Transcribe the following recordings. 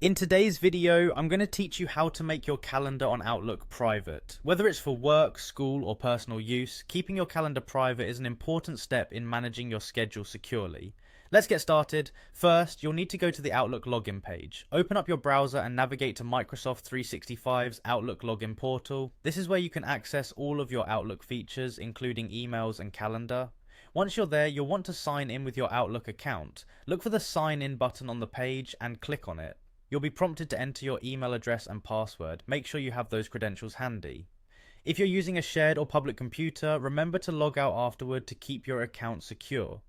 In today's video, I'm going to teach you how to make your calendar on Outlook private. Whether it's for work, school, or personal use, keeping your calendar private is an important step in managing your schedule securely. Let's get started. First, you'll need to go to the Outlook login page. Open up your browser and navigate to Microsoft 365's Outlook login portal. This is where you can access all of your Outlook features, including emails and calendar. Once you're there, you'll want to sign in with your Outlook account. Look for the sign in button on the page and click on it. You'll be prompted to enter your email address and password. Make sure you have those credentials handy. If you're using a shared or public computer, remember to log out afterward to keep your account secure.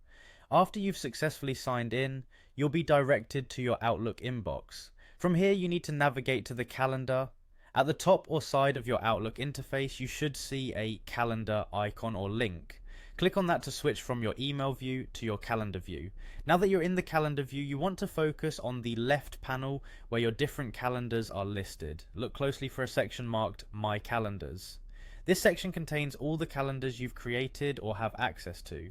After you've successfully signed in, you'll be directed to your Outlook inbox. From here, you need to navigate to the calendar. At the top or side of your Outlook interface, you should see a calendar icon or link. Click on that to switch from your email view to your calendar view. Now that you're in the calendar view, you want to focus on the left panel where your different calendars are listed. Look closely for a section marked My Calendars. This section contains all the calendars you've created or have access to.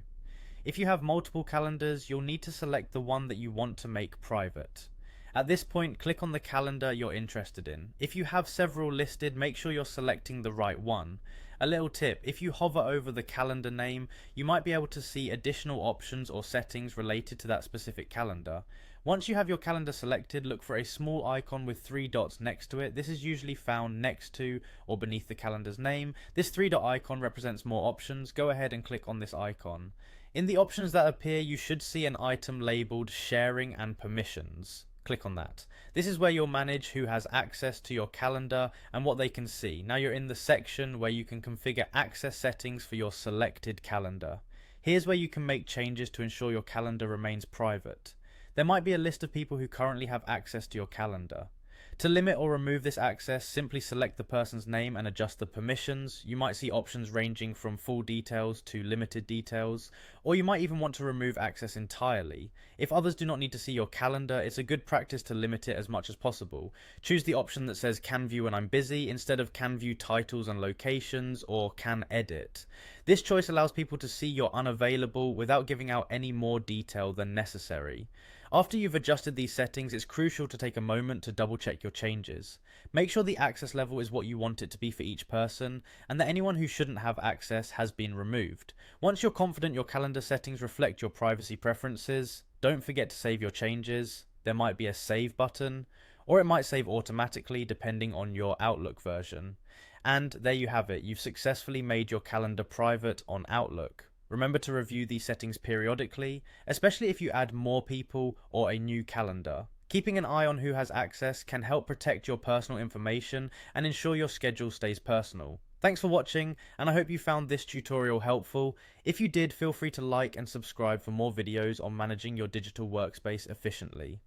If you have multiple calendars, you'll need to select the one that you want to make private. At this point, click on the calendar you're interested in. If you have several listed, make sure you're selecting the right one. A little tip, if you hover over the calendar name, you might be able to see additional options or settings related to that specific calendar. Once you have your calendar selected, look for a small icon with 3 dots next to it. This is usually found next to or beneath the calendar's name. This 3-dot icon represents more options. Go ahead and click on this icon. In the options that appear, you should see an item labeled Sharing and Permissions. Click on that. This is where you'll manage who has access to your calendar and what they can see. Now you're in the section where you can configure access settings for your selected calendar. Here's where you can make changes to ensure your calendar remains private. There might be a list of people who currently have access to your calendar. To limit or remove this access, simply select the person's name and adjust the permissions. You might see options ranging from full details to limited details, or you might even want to remove access entirely. If others do not need to see your calendar, it's a good practice to limit it as much as possible. Choose the option that says Can View When I'm Busy instead of Can View Titles and Locations or Can Edit. This choice allows people to see you're unavailable without giving out any more detail than necessary. After you've adjusted these settings, it's crucial to take a moment to double check your changes. Make sure the access level is what you want it to be for each person, and that anyone who shouldn't have access has been removed. Once you're confident your calendar settings reflect your privacy preferences, don't forget to save your changes. There might be a save button, or it might save automatically depending on your Outlook version. And there you have it, you've successfully made your calendar private on Outlook. Remember to review these settings periodically, especially if you add more people or a new calendar. Keeping an eye on who has access can help protect your personal information and ensure your schedule stays personal. Thanks for watching, and I hope you found this tutorial helpful. If you did, feel free to like and subscribe for more videos on managing your digital workspace efficiently.